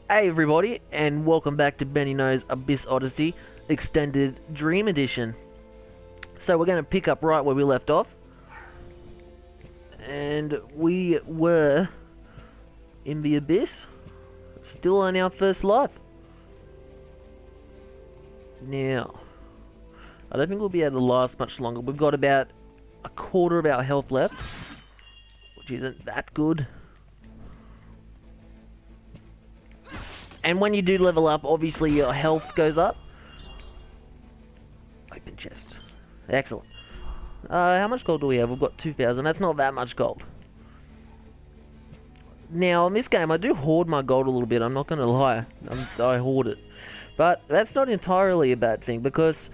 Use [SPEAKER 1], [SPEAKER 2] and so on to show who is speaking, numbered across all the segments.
[SPEAKER 1] Hey everybody, and welcome back to Benny Knows Abyss Odyssey Extended Dream Edition. So we're going to pick up right where we left off. And we were in the Abyss, still on our first life. Now, I don't think we'll be able to last much longer. We've got about a quarter of our health left, which isn't that good. And when you do level up, obviously your health goes up. Open chest. Excellent. How much gold do we have? We've got 2,000. That's not that much gold. Now, in this game, I do hoard my gold a little bit. I'm not going to lie. I hoard it. But that's not entirely a bad thing, because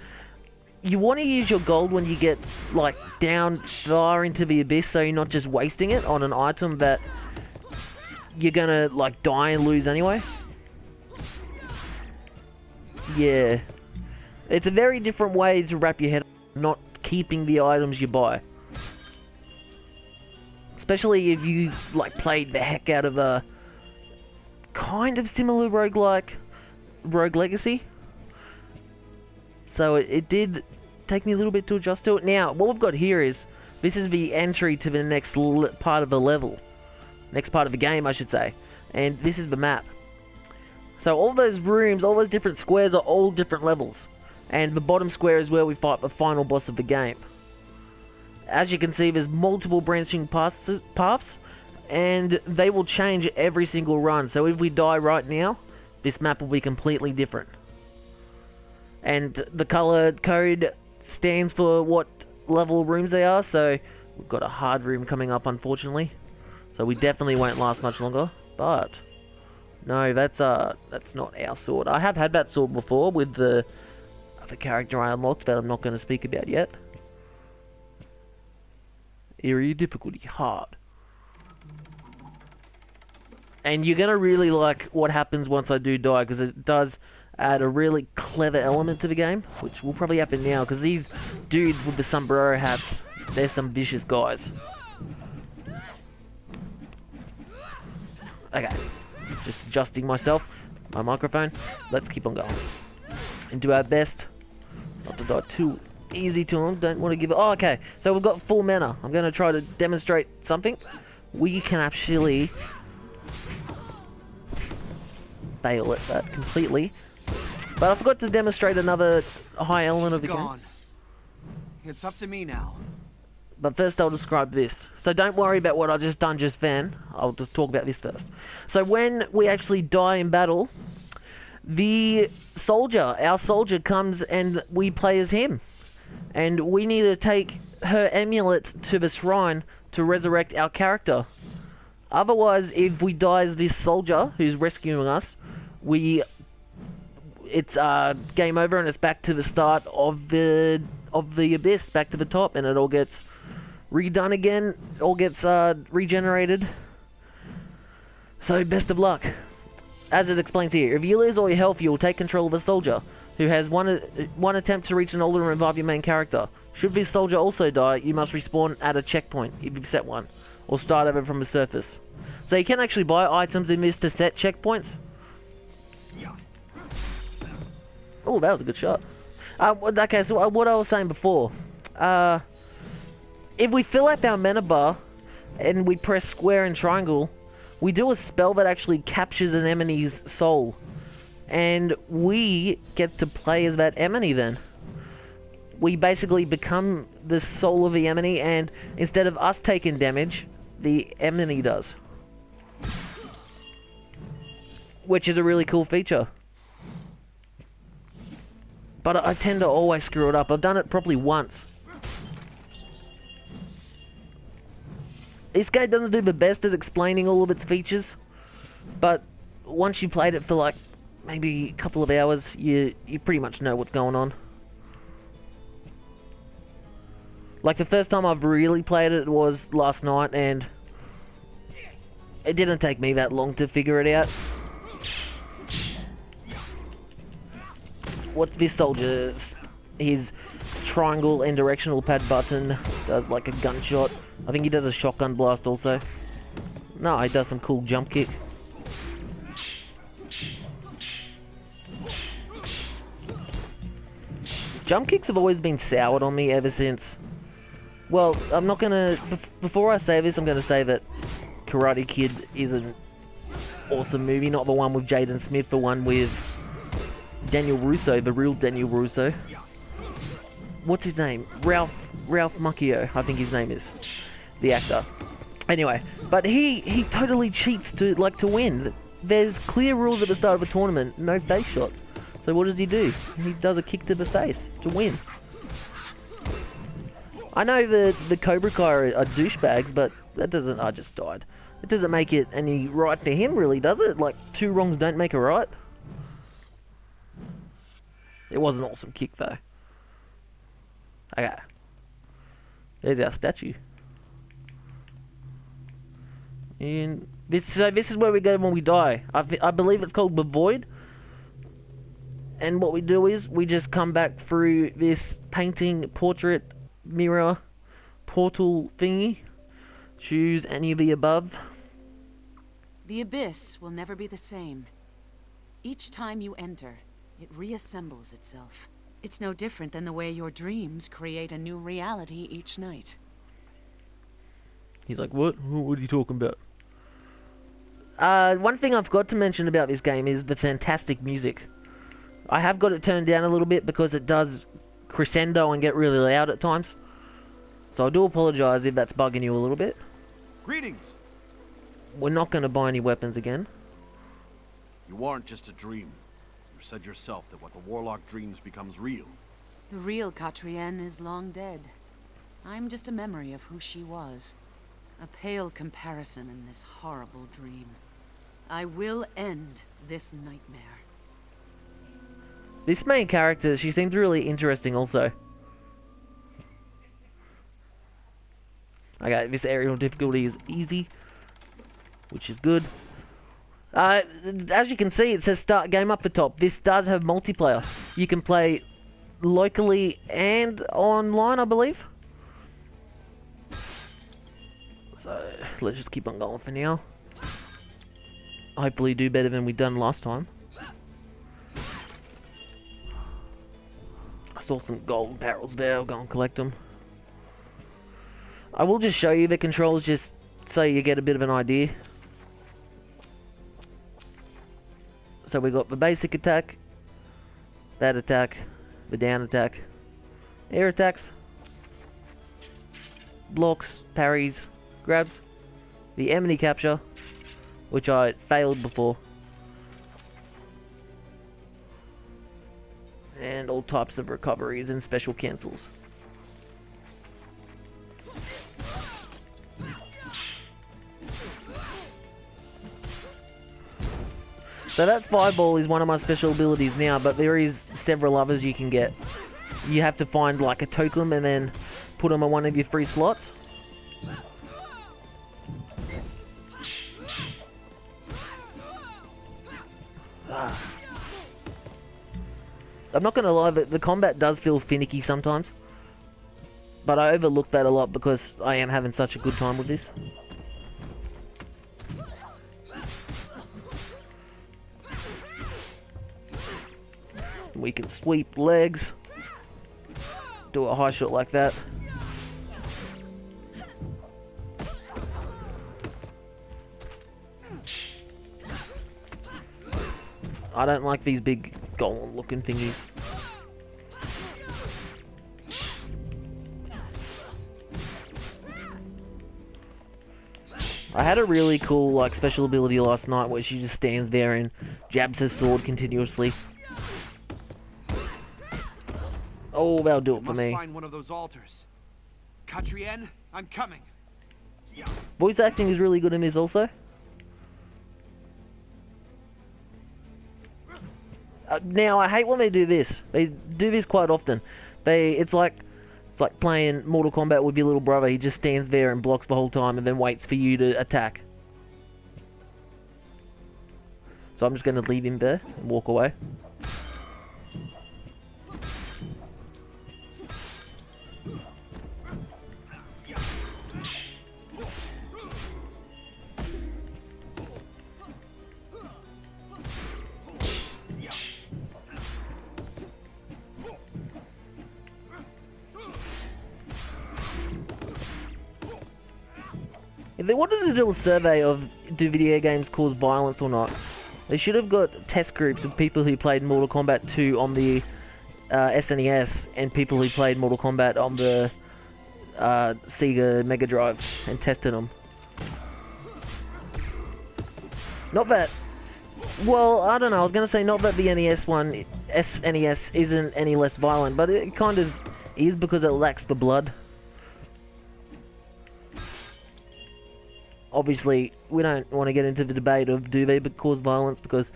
[SPEAKER 1] you want to use your gold when you get, like, down far into the abyss, so you're not just wasting it on an item that you're going to, like, die and lose anyway. Yeah, it's a very different way to wrap your head around not keeping the items you buy. Especially if you, like, played the heck out of a kind of similar Rogue Legacy. So it did take me a little bit to adjust to it. Now, what we've got here is, this is the entry to the next part of the level. Next part of the game, I should say. And this is the map. So all those rooms, all those different squares are all different levels. And the bottom square is where we fight the final boss of the game. As you can see, there's multiple branching paths, and they will change every single run. So if we die right now, this map will be completely different. And the color code stands for what level rooms they are, so we've got a hard room coming up, unfortunately. So we definitely won't last much longer, but no, that's not our sword. I have had that sword before with the other character I unlocked that I'm not going to speak about yet. Area difficulty, hard. And you're going to really like what happens once I do die, because it does add a really clever element to the game, which will probably happen now, because these dudes with the sombrero hats, they're some vicious guys. Okay. Just adjusting myself, my microphone. Let's keep on going and do our best not to die too easy to them. Don't want to give it. Oh, okay. So we've got full mana. I'm going to try to demonstrate something. We can actually fail at that completely. But I forgot to demonstrate another high element of the game.
[SPEAKER 2] It's up to me now.
[SPEAKER 1] But first I'll describe this. So don't worry about what I just done just then. I'll just talk about this first. So when we actually die in battle, the soldier, our soldier comes and we play as him. And we need to take her amulet to the shrine to resurrect our character. Otherwise, if we die as this soldier who's rescuing us, it's game over and it's back to the start of the abyss, back to the top, and it all gets redone again, all gets regenerated. So best of luck. As it explains here, if you lose all your health, you will take control of a soldier who has one attempt to reach an altar and revive your main character. Should this soldier also die, you must respawn at a checkpoint if you've set one, or start over from the surface. So you can actually buy items in this to set checkpoints. Oh, that was a good shot. Okay, so what I was saying before, if we fill up our mana bar and we press square and triangle, we do a spell that actually captures an enemy's soul. And we get to play as that enemy then. We basically become the soul of the enemy, and instead of us taking damage, the enemy does. Which is a really cool feature. But I tend to always screw it up. I've done it probably once. This game doesn't do the best at explaining all of its features, but once you played it for like maybe a couple of hours, you pretty much know what's going on. Like the first time I've really played it was last night, and it didn't take me that long to figure it out. What this soldier, his triangle and directional pad button does like a gunshot. I think he does a shotgun blast also. No, he does some cool jump kick. Jump kicks have always been soured on me ever since. Well, I'm not gonna... Before I say this, I'm gonna say that Karate Kid is an awesome movie. Not the one with Jaden Smith, the one with Daniel Russo, the real Daniel Russo. What's his name? Ralph Macchio, I think his name is. The actor. Anyway, but he totally cheats to win. There's clear rules at the start of a tournament, no face shots. So what does he do? He does a kick to the face to win. I know the Cobra Kai are douchebags, but that doesn't... I just died. It doesn't make it any right for him, really, does it? Like, 2 wrongs don't make a right. It was an awesome kick, though. Okay. There's our statue. And this is where we go when we die. I believe it's called the Void. And what we do is we just come back through this painting, portrait, mirror, portal thingy. Choose any of the above.
[SPEAKER 3] The abyss will never be the same. Each time you enter, it reassembles itself. It's no different than the way your dreams create a new reality each night.
[SPEAKER 1] He's like, what? What are you talking about? One thing I forgot to mention about this game is the fantastic music. I have got it turned down a little bit because it does crescendo and get really loud at times. So I do apologise if that's bugging you a little bit.
[SPEAKER 2] Greetings!
[SPEAKER 1] We're not going to buy any weapons again.
[SPEAKER 2] You aren't just a dream. You said yourself that what the Warlock dreams becomes real.
[SPEAKER 3] The real Katrienne is long dead. I'm just a memory of who she was. A pale comparison in this horrible dream. I will end this nightmare.
[SPEAKER 1] This main character, she seems really interesting also. Okay, this aerial difficulty is easy, which is good. As you can see, it says start game up the top. This does have multiplayer. You can play locally and online, I believe. So, let's just keep on going for now. Hopefully do better than we done last time. I saw some gold barrels there, I'll go and collect them. I will just show you the controls just so you get a bit of an idea. So we got the basic attack, that attack, the down attack, air attacks, blocks, parries, grabs, the enemy capture, which I failed before, and all types of recoveries and special cancels. So that fireball is one of my special abilities now, but there is several others you can get. You have to find like a token and then put them on one of your free slots. I'm not going to lie, the combat does feel finicky sometimes. But I overlook that a lot because I am having such a good time with this. We can sweep legs. Do a high shot like that. I don't like these big golem looking thingies. I had a really cool like special ability last night where she just stands there and jabs her sword continuously. Oh, that'll do it for me.
[SPEAKER 2] Must find one of those altars. Katrienne, I'm coming.
[SPEAKER 1] Voice acting is really good in this also. Now I hate when they do this. They do this quite often. It's like playing Mortal Kombat with your little brother. He just stands there and blocks the whole time and then waits for you to attack. So I'm just going to leave him there and walk away. If they wanted to do a survey of do video games cause violence or not, they should have got test groups of people who played Mortal Kombat 2 on the SNES and people who played Mortal Kombat on the Sega Mega Drive and tested them. Not that... Well, I don't know, I was going to say not that the SNES isn't any less violent, but it kind of is because it lacks the blood. Obviously, we don't want to get into the debate of do they cause violence, because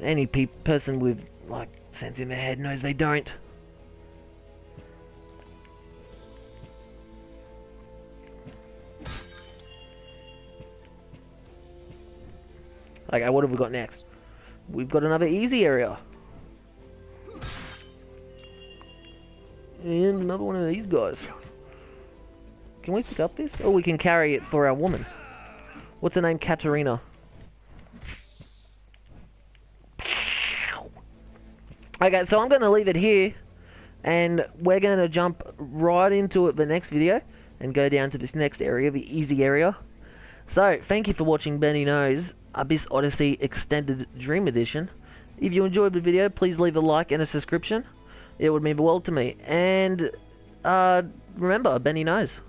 [SPEAKER 1] any person with, like, sense in their head knows they don't. Okay, what have we got next? We've got another easy area. And another one of these guys. Can we pick up this? Oh, we can carry it for our woman. What's her name? Katarina. Okay, so I'm going to leave it here. And we're going to jump right into it the next video. And go down to this next area, the easy area. So, thank you for watching Benny Knows Abyss Odyssey Extended Dream Edition. If you enjoyed the video, please leave a like and a subscription. It would mean the world to me. And, remember, Benny knows.